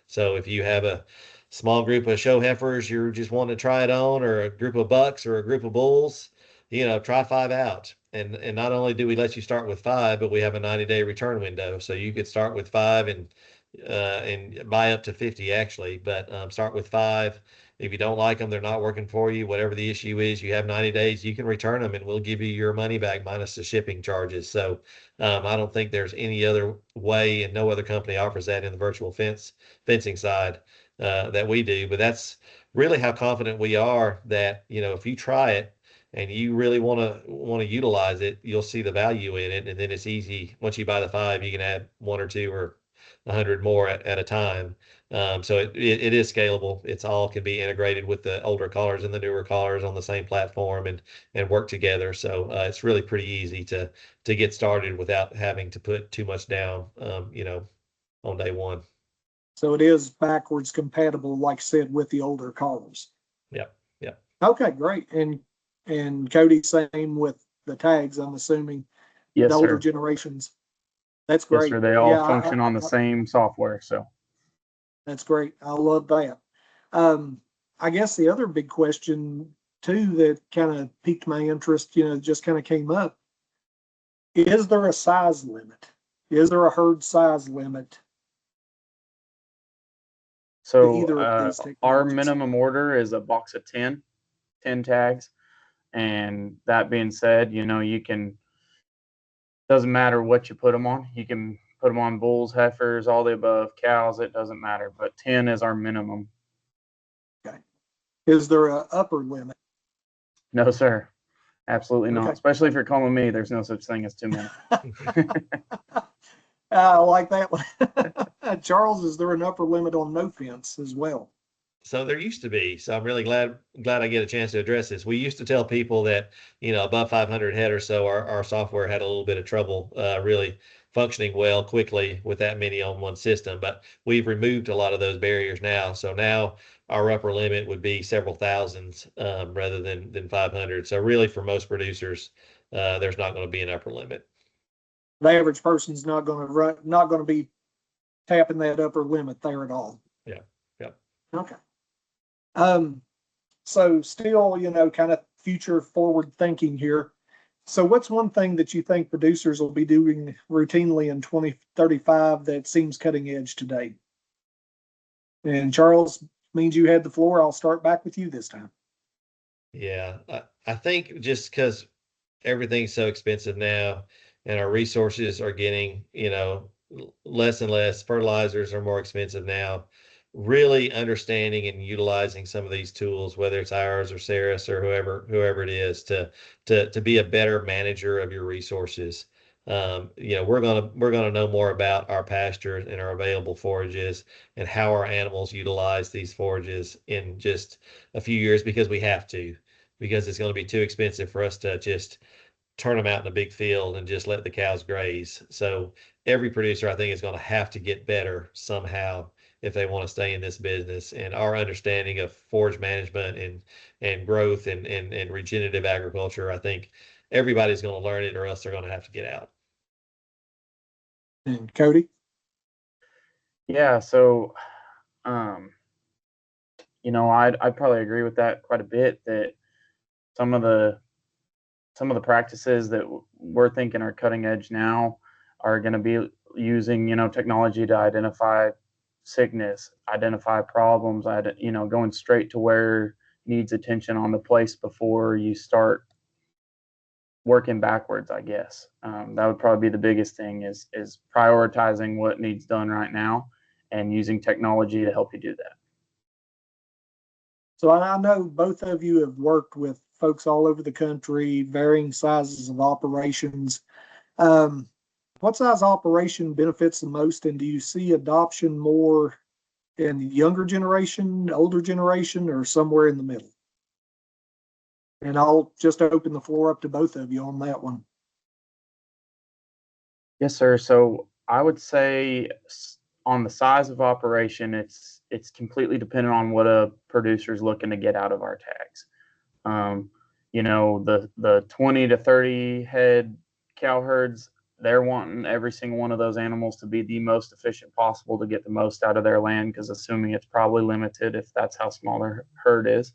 So if you have a small group of show heifers you're just wanting to try it on, or a group of bucks or a group of bulls, try 5 out. And not only do we let you start with 5, but we have a 90-day return window. So you could start with 5 and buy up to 50 actually, but start with 5. If you don't like them, they're not working for you, whatever the issue is, you have 90 days, you can return them and we'll give you your money back minus the shipping charges. So I don't think there's any other way, and no other company offers that in the virtual fencing side that we do. But that's really how confident we are that, if you try it and you really want to utilize it, you'll see the value in it. And then it's easy. Once you buy the 5, you can add 1 or 2 or 100 more at a time. So it is scalable. It's all can be integrated with the older collars and the newer collars on the same platform and work together. So it's really pretty easy to get started without having to put too much down, on day one. So it is backwards compatible, like I said, with the older collars. Yep. Yep. Okay, great. And Cody, same with the tags, I'm assuming. Yes, the older sir. generations. That's Yes, great. sir. They all Yeah, function on the same software. So that's great. I love that. I guess the other big question too that kind of piqued my interest, just kind of came up. Is there a size limit? Is there a herd size limit? Either of these our technologies. minimum order is a box of 10 tags. And that being said, you can, doesn't matter what you put them on. You can put them on bulls, heifers, all the above, cows, it doesn't matter. But 10 is our minimum. Okay. Is there a upper limit? No, sir. Absolutely not. Okay. Especially if you're calling me, there's no such thing as too many. I like that one. Charles, is there an upper limit on NoFence as well? So there used to be. So I'm really glad I get a chance to address this. We used to tell people that, above 500 head or so, our software had a little bit of trouble really functioning well quickly with that many on one system. But we've removed a lot of those barriers now. So now our upper limit would be several thousands rather than 500. So really, for most producers, there's not going to be an upper limit. The average person's not going to be tapping that upper limit there at all. Yeah. Yeah. Okay. So still, kind of future forward thinking here. So what's one thing that you think producers will be doing routinely in 2035 that seems cutting edge today? And Charles, means you had the floor. I'll start back with you this time. Yeah. I think just because everything's so expensive now and our resources are getting, less and less, fertilizers are more expensive now. Really understanding and utilizing some of these tools, whether it's ours or Ceres or whoever it is, to be a better manager of your resources. We're gonna know more about our pastures and our available forages and how our animals utilize these forages in just a few years, because we have to, because it's going to be too expensive for us to just turn them out in a big field and just let the cows graze. So every producer, I think, is going to have to get better somehow if they want to stay in this business. And our understanding of forage management and growth and regenerative agriculture, I think everybody's going to learn it, or else they're going to have to get out. And Cody? Yeah, so I'd probably agree with that quite a bit, that some of the practices that we're thinking are cutting edge now are going to be using, technology to identify sickness, identify problems, going straight to where needs attention on the place before you start working backwards, I guess. That would probably be the biggest thing, is prioritizing what needs done right now and using technology to help you do that. So I know both of you have worked with folks all over the country, varying sizes of operations. What size operation benefits the most, and do you see adoption more in the younger generation, older generation, or somewhere in the middle? And I'll just open the floor up to both of you on that one. Yes, sir. So I would say on the size of operation, it's completely dependent on what a producer is looking to get out of our tags. The 20 to 30 head cow herds, they're wanting every single one of those animals to be the most efficient possible to get the most out of their land, because assuming it's probably limited if that's how small their herd is.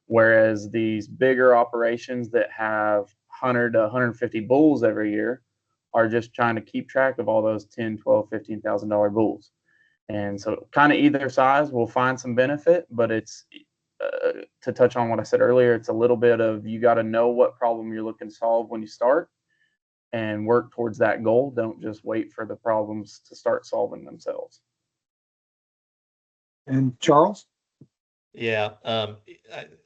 Whereas these bigger operations that have 100 to 150 bulls every year are just trying to keep track of all those 10, 12, $15,000 bulls. And so kind of either size will find some benefit, but it's to touch on what I said earlier, it's a little bit of, you got to know what problem you're looking to solve when you start and work towards that goal. Don't just wait for the problems to start solving themselves. And Charles? Yeah,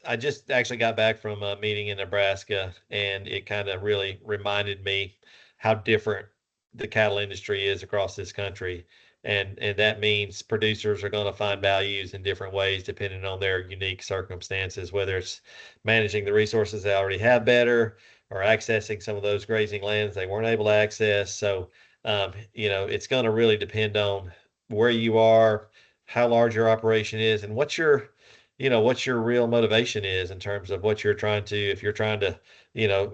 I just actually got back from a meeting in Nebraska, and it kind of really reminded me how different the cattle industry is across this country. And that means producers are going to find values in different ways depending on their unique circumstances, whether it's managing the resources they already have better or accessing some of those grazing lands they weren't able to access. So, it's going to really depend on where you are, how large your operation is, and what your real motivation is in terms of what you're trying to, if you're trying to,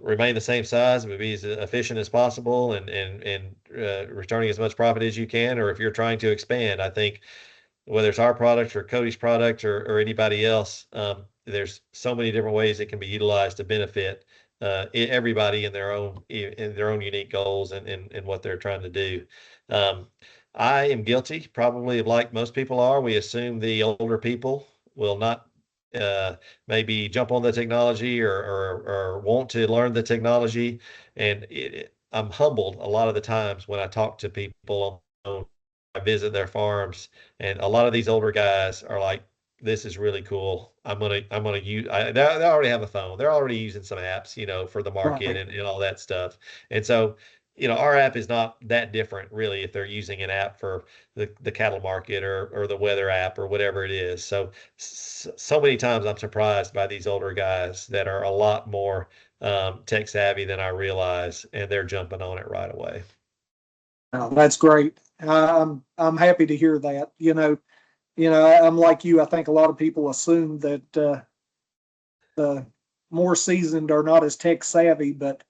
remain the same size, but be as efficient as possible and returning as much profit as you can, or if you're trying to expand. I think whether it's our product or Cody's product or anybody else, there's so many different ways it can be utilized to benefit everybody in their own unique goals and what they're trying to do. Um, I am guilty, probably like most people are. We assume the older people will not maybe jump on the technology or want to learn the technology. And I'm humbled a lot of the times when I talk to people on the phone, I visit their farms, and a lot of these older guys are like, "This is really cool. I'm gonna use." They already have a phone. They're already using some apps, for the market Right. and all that stuff. And so, our app is not that different, really, if they're using an app for the cattle market or the weather app or whatever it is. So many times I'm surprised by these older guys that are a lot more tech savvy than I realize, and they're jumping on it right away. Oh, that's great. I'm happy to hear that. I'm like you. I think a lot of people assume that the more seasoned are not as tech savvy, but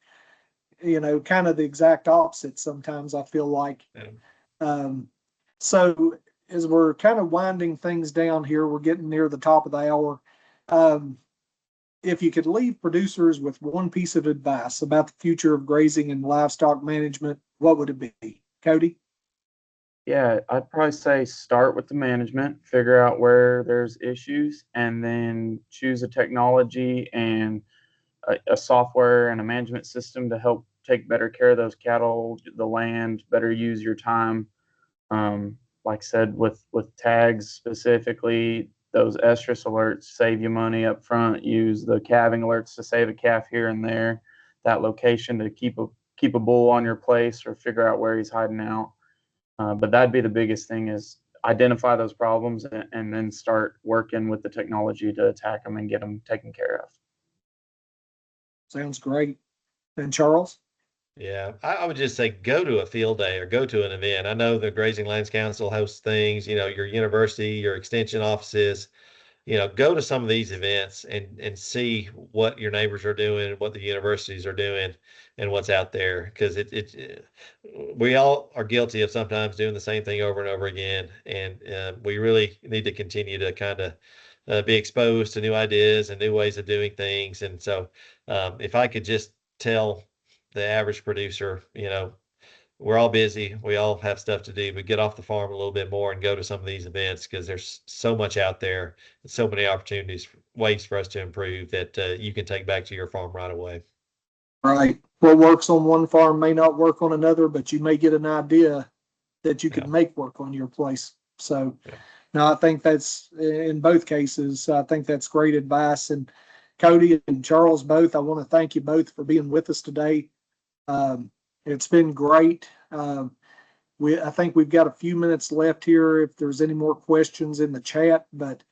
kind of the exact opposite sometimes, I feel like. Yeah. Um, so as we're kind of winding things down here, we're getting near the top of the hour. Um, if you could leave producers with one piece of advice about the future of grazing and livestock management, what would it be? Cody? Yeah, I'd probably say start with the management, figure out where there's issues, and then choose a technology and a software and a management system to help take better care of those cattle, the land, better use your time. Like I said, with tags specifically, those estrus alerts save you money up front. Use the calving alerts to save a calf here and there. That location to keep a bull on your place or figure out where he's hiding out. But that'd be the biggest thing, is identify those problems and then start working with the technology to attack them and get them taken care of. Sounds great. And Charles? Yeah, I would just say go to a field day or go to an event. I know the Grazing Lands Council hosts things, your university, your extension offices, go to some of these events and see what your neighbors are doing, what the universities are doing, and what's out there. Because we all are guilty of sometimes doing the same thing over and over again, and we really need to continue to kind of be exposed to new ideas and new ways of doing things. And so, if I could just tell the average producer, we're all busy. We all have stuff to do, but get off the farm a little bit more and go to some of these events, because there's so much out there and so many opportunities, ways for us to improve that you can take back to your farm right away. Right. What works on one farm may not work on another, but you may get an idea that you Yeah. could make work on your place. So, Yeah. no, I think that's in both cases. I think that's great advice. And Cody and Charles, both, I want to thank you both for being with us today. It's been great. I think we've got a few minutes left here if there's any more questions in the chat, but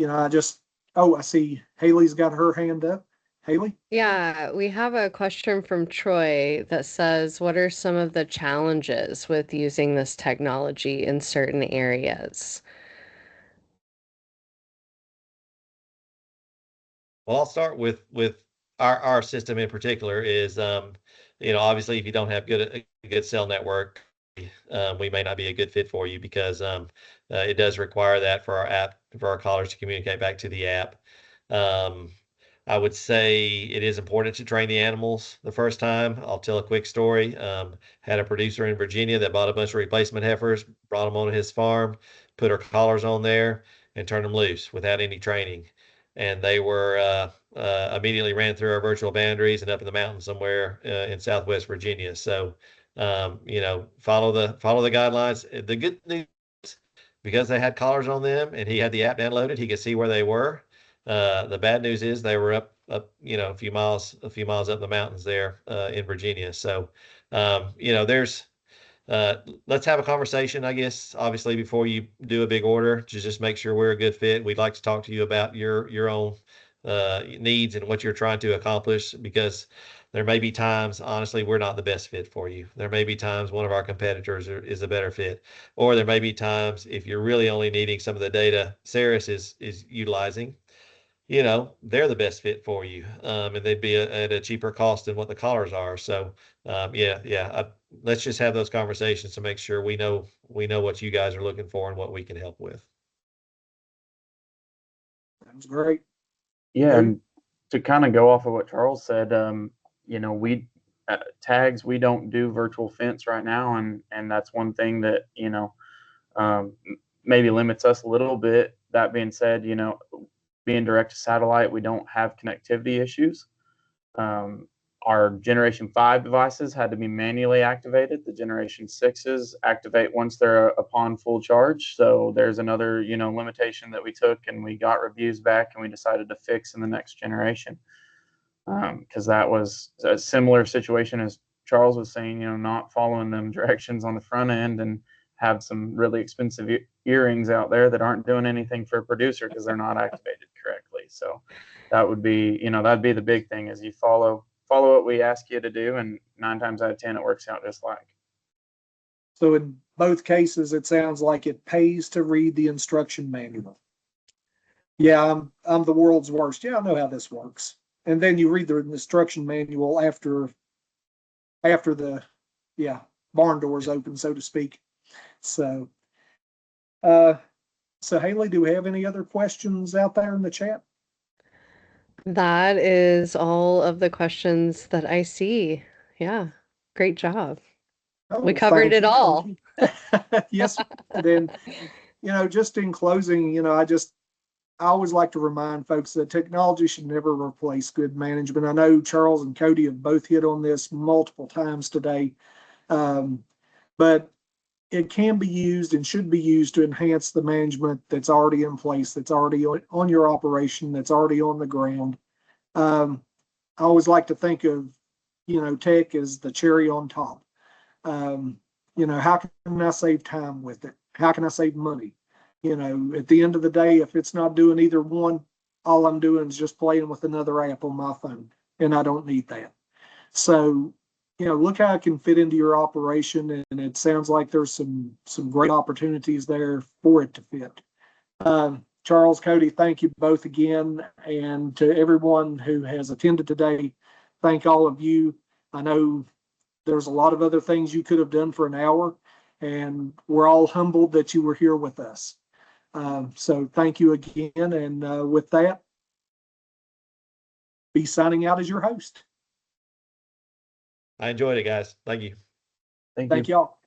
I see Haley's got her hand up. Haley? Yeah, we have a question from Troy that says, what are some of the challenges with using this technology in certain areas? Well, I'll start with our system in particular is, obviously if you don't have a good cell network, we may not be a good fit for you because it does require that for our app, for our collars to communicate back to the app. I would say it is important to train the animals the first time. I'll tell a quick story. Had a producer in Virginia that bought a bunch of replacement heifers, brought them onto his farm, put our collars on there, and turned them loose without any training. And they were immediately ran through our virtual boundaries and up in the mountains somewhere in Southwest Virginia. So, follow the guidelines. The good news, because they had collars on them and he had the app downloaded, he could see where they were. The bad news is they were up, a few miles up the mountains there in Virginia. So, there's let's have a conversation, I guess, obviously before you do a big order, to just make sure we're a good fit. We'd like to talk to you about your own needs and what you're trying to accomplish, because there may be times, honestly, we're not the best fit for you. There may be times one of our competitors is a better fit, or there may be times if you're really only needing some of the data Ceres is utilizing, they're the best fit for you. And they'd be at a cheaper cost than what the collars are. So, let's just have those conversations to make sure we know what you guys are looking for and what we can help with. Sounds great. Yeah, and to kind of go off of what Charles said, we tags, we don't do virtual fence right now, and that's one thing that maybe limits us a little bit. That being said, being direct to satellite, we don't have connectivity issues. Our Generation 5 devices had to be manually activated. The Generation 6s activate once they're upon full charge. So there's another, limitation that we took, and we got reviews back and we decided to fix in the next generation. Because that was a similar situation as Charles was saying, not following them directions on the front end, and have some really expensive earrings out there that aren't doing anything for a producer because they're not activated correctly. So that would be, that'd be the big thing, is you follow what we ask you to do, and 9 times out of 10 it works out just like. So in both cases, it sounds like it pays to read the instruction manual. Yeah, I'm the world's worst. Yeah, I know how this works. And then you read the instruction manual after the barn doors open, so to speak. So Haley, do we have any other questions out there in the chat? That is all of the questions that I see. Yeah, great job. Oh, We covered it all. Yes. Then, just in closing, I always like to remind folks that technology should never replace good management. I know Charles and Cody have both hit on this multiple times today, but it can be used and should be used to enhance the management that's already in place, that's already on your operation, that's already on the ground. I always like to think of, tech as the cherry on top. How can I save time with it? How can I save money? At the end of the day, if it's not doing either one, all I'm doing is just playing with another app on my phone, and I don't need that. So, look how it can fit into your operation, and it sounds like there's some great opportunities there for it to fit. Charles, Cody, thank you both again, and to everyone who has attended today, thank all of you. I know there's a lot of other things you could have done for an hour, and we're all humbled that you were here with us. So thank you again. And with that, be signing out as your host. I enjoyed it, guys. Thank you. Thank y'all.